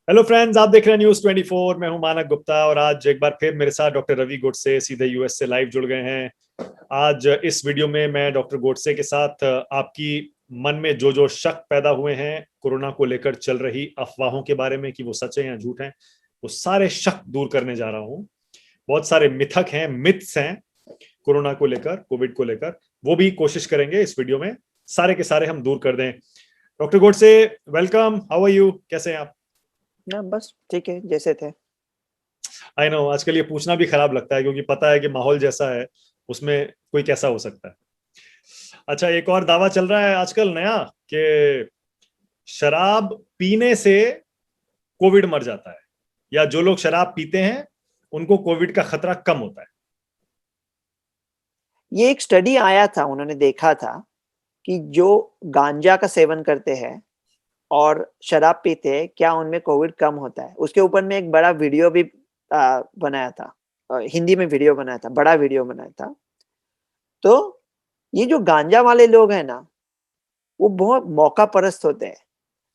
Hello friends, आप देख रहे हैं न्यूज 24। मैं हूं मानक गुप्ता और आज एक बार फिर मेरे साथ डॉक्टर रवि गोडसे सीधे यूएस से लाइव जुड़ गए हैं। आज इस वीडियो में मैं डॉक्टर गोडसे के साथ आपकी मन में जो जो शक पैदा हुए हैं कोरोना को लेकर चल रही अफवाहों के बारे में कि वो सच है या झूठ है, वो सारे शक दूर करने जा रहा हूं। बहुत सारे मिथक हैं, मिथ्स हैं कोरोना को लेकर, कोविड को लेकर, वो भी कोशिश करेंगे इस वीडियो में सारे के सारे हम दूर कर दें। Doctor Godse, welcome. How are you? कैसे हैं आप? ना बस ठीक है जैसे थे। आई नो आजकल ये पूछना भी खराब लगता है क्योंकि पता है कि माहौल जैसा है उसमें कोई कैसा हो सकता है। अच्छा, एक और दावा चल रहा है आजकल नया कि शराब पीने से कोविड मर जाता है, या जो लोग शराब पीते हैं उनको कोविड का खतरा कम होता है। ये एक स्टडी आया था, उन्होंने देखा था कि जो गांजा का सेवन करते हैं और शराब पीते हैं क्या उनमें कोविड कम होता है। उसके ऊपर में एक बड़ा वीडियो भी बनाया था। हिंदी में वीडियो बनाया था, बड़ा वीडियो बनाया था। तो ये जो गांजा वाले लोग हैं ना, वो बहुत मौका परस्त होते हैं।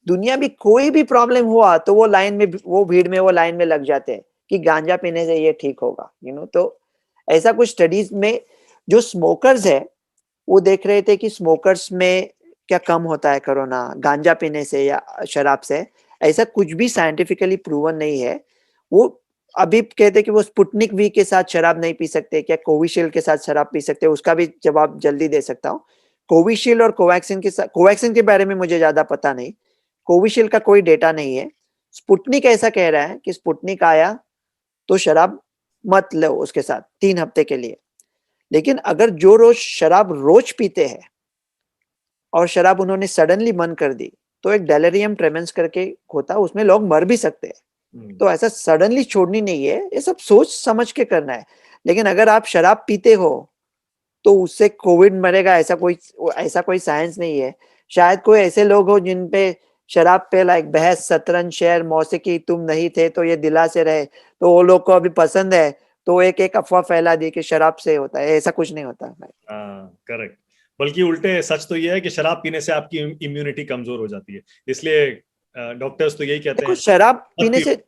दुनिया में कोई भी प्रॉब्लम हुआ तो वो लाइन में, वो भीड़ में, वो लाइन में लग जाते हैं कि गांजा पीने से ये ठीक होगा, तो ऐसा कुछ स्टडीज में जो स्मोकर्स है वो देख रहे थे कि स्मोकर्स में क्या कम होता है कोरोना गांजा पीने से या शराब से। ऐसा कुछ भी साइंटिफिकली प्रूवन नहीं है। वो अभी कहते कि वो स्पुतनिक वी के साथ शराब नहीं पी सकते, क्या कोविशील्ड के साथ शराब पी सकते, उसका भी जवाब जल्दी दे सकता हूँ। कोविशील्ड और कोवैक्सिन के साथ, कोवैक्सिन के बारे में मुझे ज्यादा पता नहीं, कोविशील्ड का कोई डेटा नहीं है। स्पुतनिक ऐसा कह रहा है कि स्पुतनिक आया तो शराब मत लो उसके साथ 3 हफ्ते के लिए। लेकिन अगर जो रोज शराब रोज पीते हैं और शराब उन्होंने सडनली बंद कर दी तो एक डेलेरियम ट्रेमेंस करके होता है, उसमें लोग मर भी सकते हैं। तो ऐसा सडनली छोड़नी नहीं है, ये सब सोच समझ के करना है। लेकिन अगर आप शराब पीते हो तो उससे कोविड मरेगा, ऐसा कोई साइंस नहीं है। शायद कोई ऐसे लोग हो जिन पे शराब पे लाइक बहस, शतरंज, शेर, मौसीकी, तुम नहीं थे तो ये दिला से रहे, तो वो लोग को अभी पसंद है, तो एक एक अफवाह फैला दी कि शराब से होता है। ऐसा कुछ नहीं होता भाई। हाँ, करेक्ट। बल्कि उल्टे सच तो ये है कि शराब पीने से आपकी इम्यूनिटी कमजोर हो जाती है, इसलिए डॉक्टर्स तो यही कहते देखो हैं शराब मत पीने पियो। से,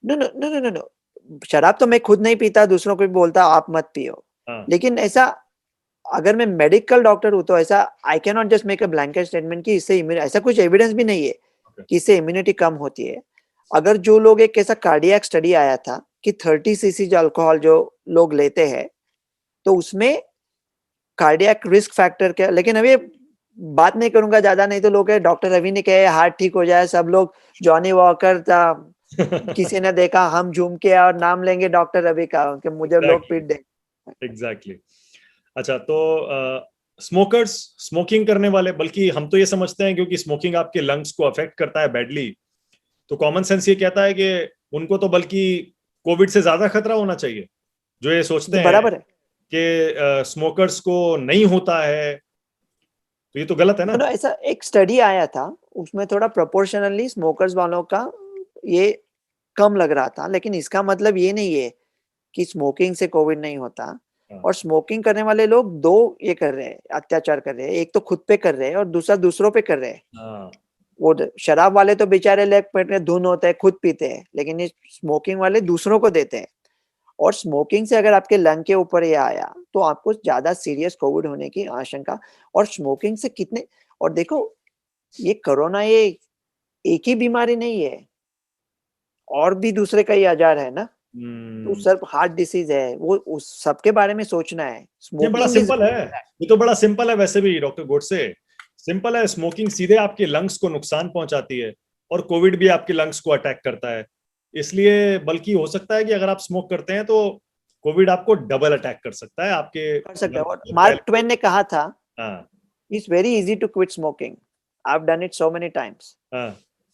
no no no no no, शराब तो मैं खुद नहीं पीता, दूसरों को भी बोलता आप मत पियो। हाँ। लेकिन ऐसा, अगर मैं मेडिकल डॉक्टर हूं तो ऐसा I can not just make a blanket statement कि इससे ऐसा कुछ एविडेंस भी नहीं है ओके। कि इससे इम्यूनिटी कम होती है। अगर जो लोग, एक ऐसा कार्डियक स्टडी आया था कि 30 cc जो अल्कोहल जो लोग लेते हैं तो उसमें कार्डियक रिस्क फैक्टर क्या, लेकिन अभी बात नहीं करूंगा ज्यादा, नहीं तो लोग डॉक्टर रवि ने कहे हार्ट ठीक हो जाए, सब लोग जॉनी वॉकर था, किसी ने देखा हम झूम के और नाम लेंगे डॉक्टर रवि का कि मुझे लोग एग्जैक्टली, पीट देंगे। एग्जैक्टली। अच्छा, तो स्मोकर्स, स्मोकिंग करने वाले, बल्कि हम तो ये समझते हैं क्योंकि स्मोकिंग आपके लंग्स को अफेक्ट करता है बैडली, तो कॉमन सेंस ये कहता है कि उनको तो बल्कि कोविड से ज्यादा खतरा होना चाहिए। जो ये सोचते जी हैं बराबर है। कि स्मोकर्स को नहीं होता है, तो ये तो गलत है ना। ऐसा एक स्टडी आया था, उसमें थोड़ा प्रोपोर्शनली स्मोकर्स वालों का ये कम लग रहा था, लेकिन इसका मतलब ये नहीं है कि स्मोकिंग से कोविड नहीं होता। हाँ। और स्मोकिंग करने वाले लोग दो ये कर रहे हैं, अत्याचार कर रहे हैं, एक तो खुद पे कर रहे हैं और दूसरा दूसरों पे कर रहे हैं। हाँ। वो शराब वाले तो बेचारे लेग पेट में धुन होता है, खुद पीते हैं, लेकिन ये स्मोकिंग वाले दूसरों को देते हैं। और स्मोकिंग से अगर आपके लंग के ऊपर ये आया तो आपको ज्यादा सीरियस कोविड होने की आशंका। और स्मोकिंग से कितने, और देखो ये कोरोना ये एक ही बीमारी नहीं है, और भी दूसरे कई आजार है ना। तो हम्म। सिर्फ हार्ट डिसीज है, वो उस सबके बारे में सोचना है। ये बड़ा स्मोकिंग इज, सिंपल है। ये तो बड़ा सिंपल है वैसे भी डॉक्टर गोडसे। सिंपल है, स्मोकिंग सीधे आपके लंग्स को नुकसान पहुंचाती है और कोविड भी आपके लंग्स को अटैक करता है। इसलिए बल्कि हो सकता है कि अगर आप स्मोक करते हैं तो कोविड आपको डबल अटैक कर सकता है आपके कर सकता है। lungs और को मार्क पहले। ट्वेन ने कहा था, हाँ। It's very easy to quit smoking, I have done it so many times. हाँ।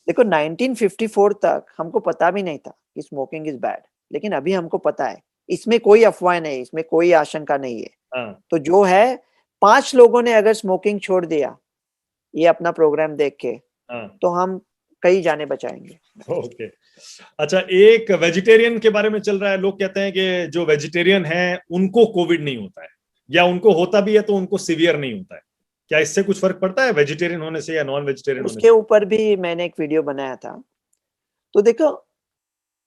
देखो 1954 तक हमको पता भी नहीं था कि स्मोकिंग इज बैड, लेकिन अभी हमको पता है। इसमें कोई अफवाह नहीं, इसमें कोई आशंका नहीं है। हाँ। तो जो है, 5 लोगों ने अगर स्मोकिंग छोड़ दिया ये अपना प्रोग्राम देख के, हाँ। तो हम कई जाने बचाएंगे। ओके। अच्छा, एक वेजिटेरियन के बारे में चल रहा है। लोग कहते हैं कि जो वेजिटेरियन है उनको कोविड नहीं होता है, या उनको होता भी है तो उनको सीवियर नहीं होता है। क्या इससे कुछ फर्क पड़ता है वेजिटेरियन होने से या नॉन वेजिटेरियन होने उसके से? ऊपर भी मैंने एक वीडियो बनाया था। तो देखो,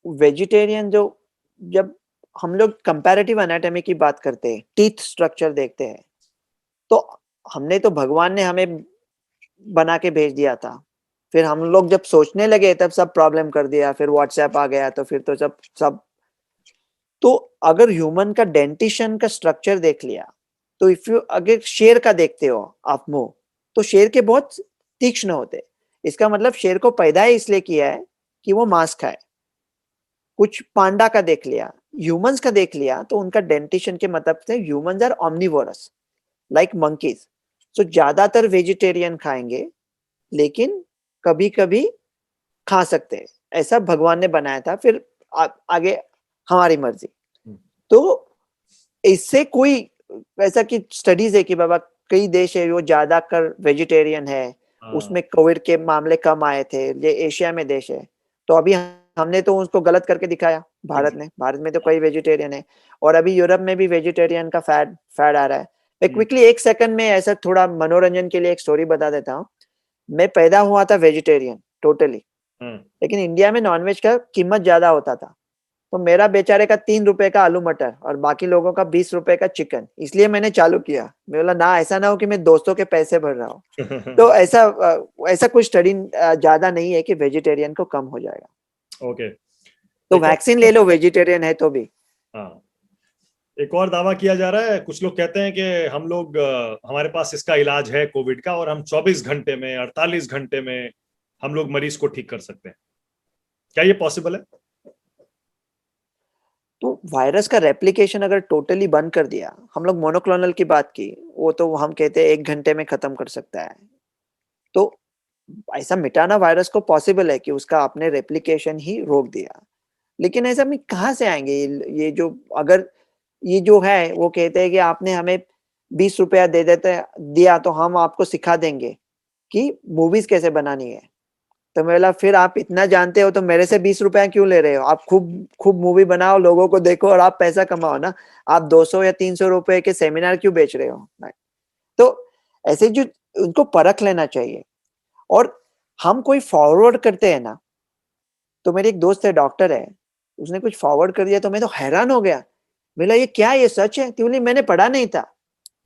वेजिटेरियन जो, जब हम लोग कंपैरेटिव एनाटॉमी की बात करते हैं, टीथ स्ट्रक्चर देखते हैं, तो हमने तो भगवान ने हमें बना के भेज दिया था, फिर हम लोग जब सोचने लगे तब सब प्रॉब्लम कर दिया, फिर व्हाट्सएप आ गया, तो फिर तो सब सब तो अगर ह्यूमन का डेंटिशन का स्ट्रक्चर देख लिया, तो इफ यू अगर शेर का देखते हो आप मुंह, तो शेर के बहुत तीक्ष्ण होते, इसका मतलब शेर को पैदा ही इसलिए किया है कि वो मांस खाए। कुछ पांडा का देख लिया, ह्यूमंस का देख लिया, तो उनका डेंटिशन के मतलब से ह्यूमंस आर ऑमनिवोरस लाइक मंकीज। सो ज्यादातर वेजिटेरियन खाएंगे, लेकिन कभी कभी खा सकते हैं, ऐसा भगवान ने बनाया था, फिर आगे हमारी मर्जी। तो इससे कोई ऐसा कि स्टडीज है कि बाबा कई देश है वो ज्यादा कर वेजिटेरियन है, उसमें कोविड के मामले कम आए थे, ये एशिया में देश है, तो अभी हमने तो उसको गलत करके दिखाया, भारत में तो कई वेजिटेरियन है, और अभी यूरोप में भी वेजिटेरियन का फैड आ रहा है। मैं क्विकली 1 सेकंड में ऐसा थोड़ा मनोरंजन के लिए एक स्टोरी बता देता हूँ। मैं पैदा हुआ था वेजिटेरियन टोटली, लेकिन इंडिया में नॉनवेज का कीमत ज्यादा होता था, तो मेरा बेचारे का 3 रुपए का आलू मटर और बाकी लोगों का 20 रुपए का चिकन, इसलिए मैंने चालू किया। मैं बोला ना, ऐसा ना हो कि मैं दोस्तों के पैसे भर रहा हूँ। तो ऐसा कुछ स्टडी ज्यादा नहीं है कि वेजिटेरियन को कम हो जाएगा। ओके। तो वैक्सीन ले लो वेजिटेरियन है तो भी। हाँ, एक और दावा किया जा रहा है, कुछ लोग कहते हैं कि हम लोग हमारे पास इसका इलाज है कोविड का, और हम 24 घंटे में 48 घंटे में हम लोग मरीज को ठीक कर सकते हैं। क्या ये पॉसिबल है? तो वायरस का रेप्लिकेशन अगर टोटली बंद कर दिया, हम लोग मोनोक्लोनल की बात की, वो तो हम कहते हैं 1 घंटे में खत्म कर सकता है। तो ऐसा मिटाना वायरस को पॉसिबल है कि उसका आपने रेप्लिकेशन ही रोक दिया, लेकिन ऐसा में कहाँ से आएंगे ये जो, अगर ये जो है वो कहते हैं कि आपने हमें 20 रुपया दे देते दिया तो हम आपको सिखा देंगे कि मूवीज कैसे बनानी है। तो मैं बोला फिर आप इतना जानते हो तो मेरे से 20 रुपया क्यों ले रहे हो? आप खूब खूब मूवी बनाओ, लोगों को देखो और आप पैसा कमाओ ना। आप 200 या 300 रुपए के सेमिनार क्यों बेच रहे हो? तो ऐसे जो, उनको परख लेना चाहिए। और हम कोई फॉरवर्ड करते हैं ना, तो मेरे एक दोस्त है डॉक्टर है, उसने कुछ फॉरवर्ड कर दिया तो मैं तो हैरान हो गया। बोला ये क्या, ये सच है? तो बोली मैंने पढ़ा नहीं था।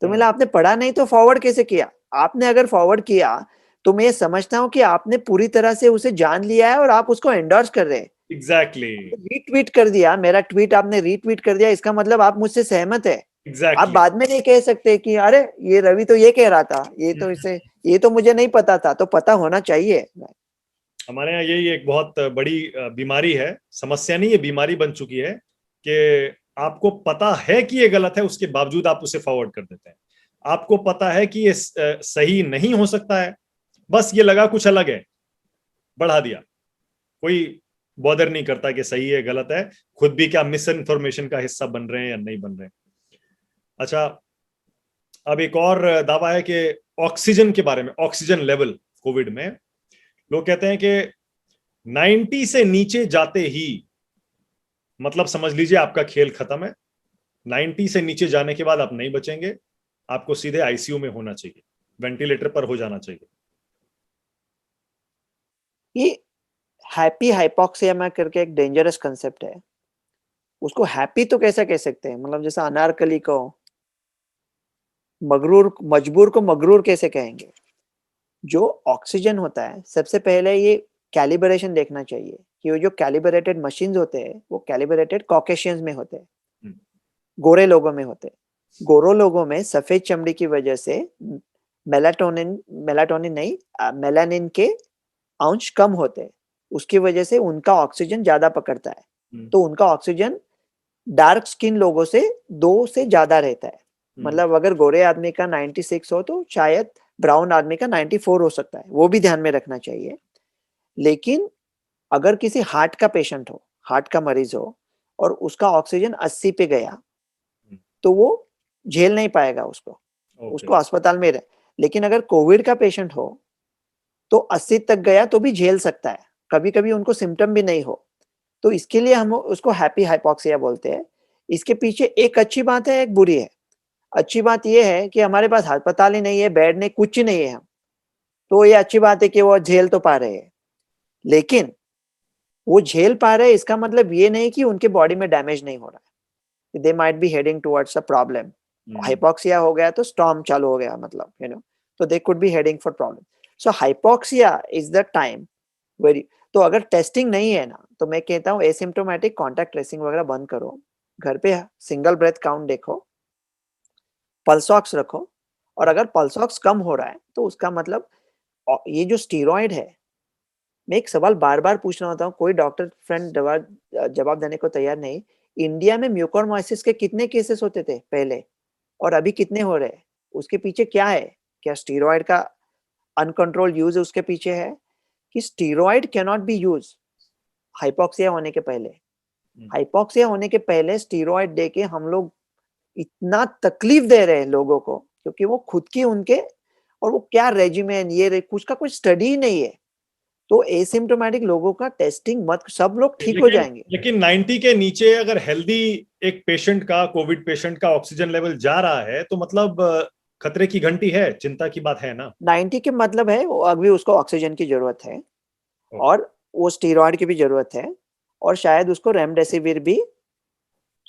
तो बोला आपने पढ़ा नहीं तो फॉरवर्ड कैसे किया? आपने अगर फॉरवर्ड किया तो मैं ये समझता हूँ कि आपने पूरी तरह से उसे जान लिया है और आप उसको एंडोर्स कर रहे हैं। एग्जैक्टली। रीट्वीट कर दिया, मेरा ट्वीट आपने रीट्वीट कर दिया, इसका मतलब आप मुझसे सहमत है। आप एग्जैक्टली। बाद में नहीं कह सकते कि अरे ये रवि तो ये कह रहा था, ये तो इसे, ये तो मुझे नहीं पता था। तो पता होना चाहिए। हमारे यहाँ यही एक बहुत बड़ी बीमारी है, समस्या नहीं, ये बीमारी बन चुकी है कि आपको पता है कि ये गलत है, उसके बावजूद आप उसे फॉरवर्ड कर देते हैं। आपको पता है कि ये सही नहीं हो सकता है, बस ये लगा कुछ अलग है, बढ़ा दिया। कोई बॉदर नहीं करता कि सही है गलत है, खुद भी क्या मिस इन्फॉर्मेशन का हिस्सा बन रहे हैं या नहीं बन रहे हैं। अच्छा, अब एक और दावा है कि ऑक्सीजन के बारे में, ऑक्सीजन लेवल कोविड में लोग कहते हैं कि 90 से नीचे जाते ही मतलब समझ लीजिए आपका खेल खत्म है। 90 से नीचे जाने के बाद आप नहीं बचेंगे, आपको सीधे आईसीयू में होना चाहिए, वेंटिलेटर पर हो जाना चाहिए। ये हैप्पी हाइपोक्सिया करके एक डेंजरस कंसेप्ट है। उसको हैप्पी तो कैसा कह सकते हैं? मतलब जैसा अनारकली को मगरूर, मजबूर को मगरूर कैसे कहेंगे? जो ऑक्सीजन होता है, सबसे पहले ये कैलिब्रेशन देखना चाहिए कि वो जो कैलिब्रेटेड मशीन्स होते हैं वो कैलिब्रेटेड कॉकेशियंस में होते हैं, गोरे लोगों में होते हैं। गोरे लोगों में सफेद चमड़ी की वजह से मेलाटोनिन मेलाटोनिन नहीं, मेलानिन के अंश कम होते हैं, उसकी वजह से उनका ऑक्सीजन ज्यादा पकड़ता है। तो उनका ऑक्सीजन डार्क स्किन लोगों से 2 से ज्यादा रहता है। मतलब अगर गोरे आदमी का 96 हो तो शायद ब्राउन आदमी का 94 हो सकता है, वो भी ध्यान में रखना चाहिए। लेकिन अगर किसी हार्ट का पेशेंट हो, हार्ट का मरीज हो, और उसका ऑक्सीजन 80 पे गया, तो वो झेल नहीं पाएगा उसको, उसको अस्पताल में रहे। लेकिन अगर कोविड का पेशेंट हो तो 80 तक गया तो भी झेल सकता है, कभी कभी उनको सिम्टम भी नहीं हो। तो इसके लिए हम उसको हैप्पी हाइपोक्सिया बोलते हैं। इसके पीछे एक अच्छी बात है, एक बुरी है। अच्छी बात यह है कि हमारे पास अस्पताल ही नहीं है, बेड नहीं, कुछ नहीं है हम, तो ये अच्छी बात है कि वो झेल तो पा रहे हैं। लेकिन वो झेल पा रहे हैं इसका मतलब ये नहीं कि उनके बॉडी में डैमेज नहीं हो रहा है, they might be heading towards a problem. Hypoxia हो गया तो स्टॉर्म चालू हो गया, मतलब तो they could be heading for problem. So hypoxia is the time very. तो अगर टेस्टिंग नहीं है ना, तो मैं कहता हूँ एसिम्प्टोमेटिक कॉन्टैक्ट ट्रेसिंग वगैरह बंद करो, घर पे सिंगल ब्रेथ काउंट देखो, पल्स ऑक्स रखो, और अगर पल्स ऑक्स कम हो रहा है तो उसका मतलब ये जो स्टीरॉयड है, मैं एक सवाल बार बार पूछना होता हूँ, कोई डॉक्टर फ्रेंड जवाब देने को तैयार नहीं। इंडिया में म्यूकोरमाइसिस के कितने केसेस होते थे पहले, और अभी कितने हो रहे हैं? उसके पीछे क्या है? क्या स्टीरॉयड का अनकंट्रोल यूज उसके पीछे है, कि steroid can not be use hypoxia होने के पहले। हाइपोक्सिया होने के पहले स्टीरॉयड दे के हम लोग इतना तकलीफ दे रहे हैं लोगों को, क्योंकि वो खुद की उनके, और वो क्या रेजिमेन ये कुछ का कोई स्टडी ही नहीं है। तो एसिम्प्टोमेटिक लोगों का टेस्टिंग मत, सब लोग ठीक हो जाएंगे। लेकिन 90 के नीचे अगर हेल्दी एक पेशेंट का, कोविड पेशेंट का ऑक्सीजन लेवल जा रहा है तो मतलब खतरे की घंटी है, चिंता की बात है ना। 90 के मतलब है वो अभी उसको ऑक्सीजन की जरूरत है, ओके। और वो स्टीरॉयड की भी जरूरत है, और शायद उसको रेमडेसिविर भी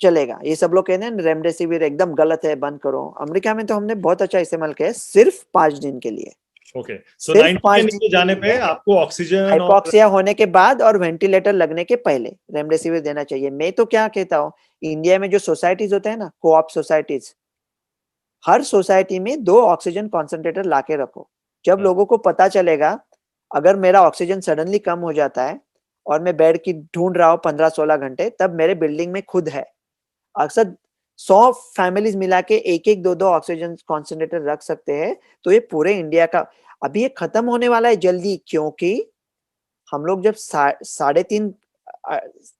चलेगा। ये सब लोग कहते हैं रेमडेसिविर एकदम गलत है, बंद करो। अमेरिका में तो हमने बहुत अच्छा इस्तेमाल किया है, सिर्फ 5 दिन के लिए। ओके, सो सिर्फ 90 के 5 दिन नीचे के जाने पे लिए आपको ऑक्सीजन और हाइपोक्सिया होने के बाद और वेंटिलेटर लगने के पहले रेमडेसिविर देना चाहिए। मैं तो क्या कहता हूँ, इंडिया में जो सोसाइटीज होते हैं ना, कोऑप सोसाइटीज, हर सोसाइटी में 2 ऑक्सीजन कॉन्सेंट्रेटर लाके रखो। जब लोगों को पता चलेगा अगर मेरा ऑक्सीजन सडनली कम हो जाता है और मैं बेड की ढूंढ रहा हूँ 15-16 घंटे, तब मेरे बिल्डिंग में खुद है। अक्सर 100 फैमिलीज मिला के एक एक 2-2 ऑक्सीजन कॉन्सेंट्रेटर रख सकते हैं। तो ये पूरे इंडिया का, अभी ये खत्म होने वाला है जल्दी, क्योंकि हम लोग जब 3.5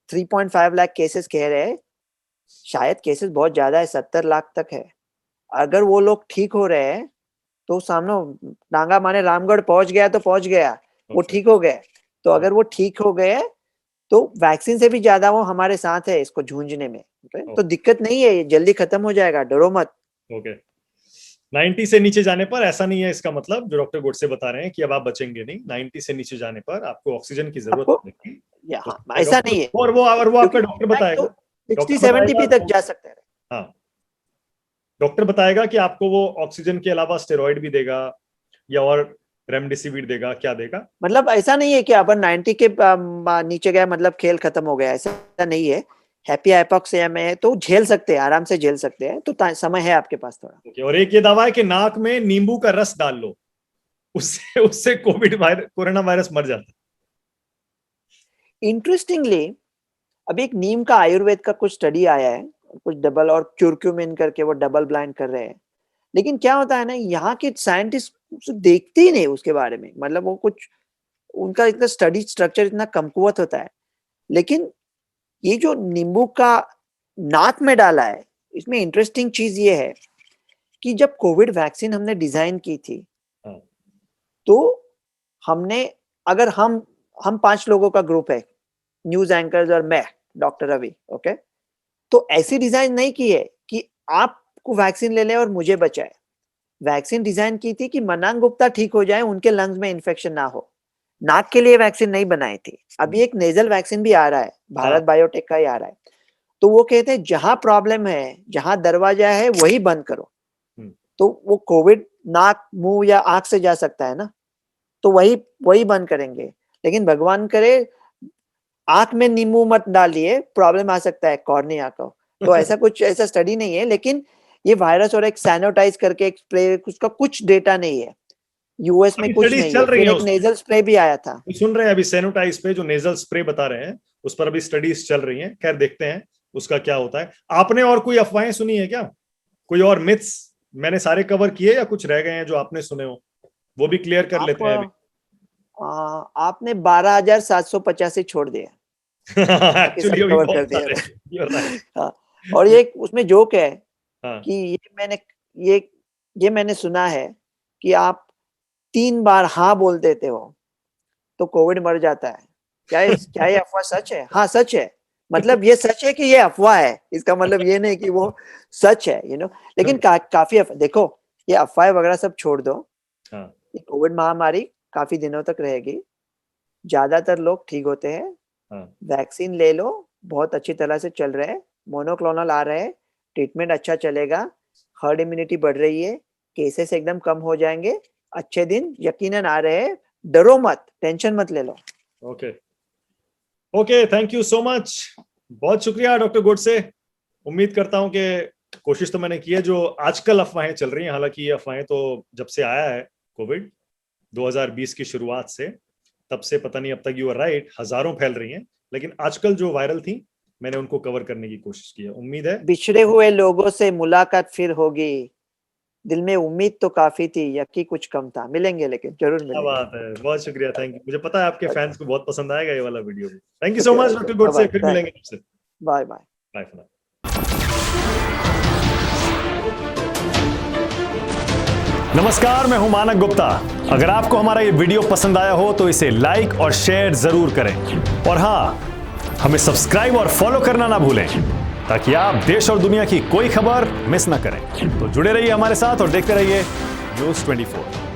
3.5 लाख केसेस कह रहे हैं, शायद केसेस बहुत ज्यादा है, 70 लाख तक है। अगर वो लोग ठीक हो रहे हैं तो सामने नांगा माने रामगढ़ पहुंच गया तो पहुंच गया, वो ठीक हो गए। तो अगर वो ठीक हो गए तो वैक्सीन से भी ज्यादा वो हमारे साथ है इसको जूझने में। तो दिक्कत नहीं है, ये जल्दी खत्म हो जाएगा, डरो मत। ओके, 90 से नीचे जाने पर ऐसा नहीं है इसका मतलब जो डॉक्टर गोडसे बता रहे हैं कि अब आप बचेंगे नहीं। 90 से नीचे जाने पर आपको ऑक्सीजन की जरूरत आपको पड़ेगी। हाँ, तो ऐसा डॉक्टर, नहीं है, और वो आपका क्योंकि डॉक्टर तो बताएगा। 60-70 भी तक जा सकते हैं। हाँ, डॉक्टर बताएगा कि आपको वो ऑक्सीजन के अलावा स्टेरॉइड भी देगा या और रेमडेसिविर देगा, क्या देगा। मतलब ऐसा नहीं है कि अपन 90 के नीचे गया मतलब खेल खत्म हो गया, ऐसा नहीं है। हैप्पी हाइपोक्सिया में है तो झेल सकते हैं, आराम से झेल सकते हैं, तो समय है आपके पास थोड़ा। ओके, और एक ये दावा है कि नाक में नींबू का रस डाल लो, उससे उससे कोरोना वायरस मर जाता इंटरेस्टिंगली अभी एक नीम का आयुर्वेद का कुछ स्टडी आया है, कुछ डबल और क्यूरक्यूमिन करके वो डबल ब्लाइंड कर रहे हैं। लेकिन क्या होता है ना, यहाँ के साइंटिस्ट देखते ही नहीं उसके बारे में, मतलब वो कुछ उनका इतना स्टडी स्ट्रक्चर इतना कमकुवत होता है। लेकिन ये जो नींबू का नाक में डाला है, इसमें इंटरेस्टिंग चीज ये है कि जब कोविड वैक्सीन हमने डिजाइन की थी, है। तो हमने, अगर हम 5 लोगों का ग्रुप है, न्यूज एंकर्स और मैं, डॉक्टर रवि, ओके, तो ऐसी डिजाइन नहीं की है कि आपको वैक्सीन ले ले और मुझे बचाए। वैक्सीन डिजाइन की थी कि मनांग गुप्ता ठीक हो जाए, उनके लंग्स में इन्फेक्शन ना हो। नाक के लिए वैक्सीन नहीं बनाई थी। अभी एक नेजल वैक्सीन भी आ रहा है, भारत बायोटेक का ही आ रहा है। तो वो कहते हैं जहां प्रॉब्लम है, जहां दरवाजा है वही बंद करो। तो वो कोविड नाक मुंह या आंख से जा सकता है ना, तो वही वही बंद करेंगे। लेकिन भगवान करे आंख में नींबू मत डालिए, प्रॉब्लम आ सकता है कॉर्निया को। तो ऐसा कुछ ऐसा स्टडी नहीं है, लेकिन ये वायरस और एक सैनिटाइज करके एक स्प्रे, उसका कुछ डेटा नहीं है। यूएस में अभी कुछ स्टडीज नहीं चल है। रही फिर है एक उस नेजल स्प्रे भी आया था। सुन रहे हैं अभी सैनिटाइज पे जो नेजल स्प्रे बता रहे हैं, उस पर अभी स्टडीज चल रही हैं। खैर देखते हैं उसका क्या होता है। आपने और कोई अफवाहें सुनी है क्या, कोई और मिथ्स? मैंने सारे कवर किए या कुछ रह गए हैं जो आपने सुने हो, वो भी क्लियर कर लेते हैं अभी। आपने 12,785 छोड़ दिया, बाकी सब एक्चुअली अभी कवर कर बहुत दिया। सारे। You're right. हाँ, और ये उसमें जोक है हाँ। कि ये ये मैंने सुना है कि आप 3 बार हाँ बोल देते हो तो कोविड मर जाता है। क्या ये अफवाह सच है? हाँ सच है। मतलब ये सच है कि ये अफवाह है, इसका मतलब ये नहीं कि वो सच है, लेकिन काफी देखो, ये अफवाह वगैरह सब छोड़ दो। हाँ। ये कोविड महामारी काफी दिनों तक रहेगी, ज्यादातर लोग ठीक होते हैं, हाँ। वैक्सीन ले लो, बहुत अच्छी तरह से चल रहा है, मोनोक्लोनल आ रहा है, ट्रीटमेंट अच्छा चलेगा, हर्ड इम्यूनिटी बढ़ रही है, केसेस एकदम कम हो जाएंगे, अच्छे दिन यकीनन आ रहे हैं, डरो मत, टेंशन मत ले लो। Okay okay, thank you so much, बहुत शुक्रिया डॉक्टर गोडसे। उम्मीद करता हूं कि कोशिश तो मैंने की है। जो आजकल अफवाहें चल रही हैं, हालांकि ये अफवाहें तो जब से आया है कोविड 2020 की शुरुआत से, तब से पता नहीं अब तक यू आर राइट, हजारों फैल रही हैं, लेकिन आजकल जो वायरल थी मैंने उनको कवर करने की कोशिश की है। उम्मीद है बिछड़े हुए लोगों से मुलाकात फिर होगी, दिल में उम्मीद तो काफी थी, यकी कुछ कम था, मिलेंगे लेकिन जरूर क्या मिलेंगे। बात है, बहुत शुक्रिया, थैंक यू। मुझे पता है आपके फैंस को बहुत पसंद आएगा ये वाला वीडियो भी। Thank you so much doctor Godse, फिर मिलेंगे आपसे। Bye bye. Bye for now. नमस्कार, मैं हूं मानक गुप्ता। अगर आपको हमारा ये वीडियो पसंद आया हो तो इसे लाइक और शेयर जरूर करें, और हाँ, हमें सब्सक्राइब और फॉलो करना ना भूलें, ताकि आप देश और दुनिया की कोई खबर मिस ना करें। तो जुड़े रहिए हमारे साथ और देखते रहिए न्यूज़ 24।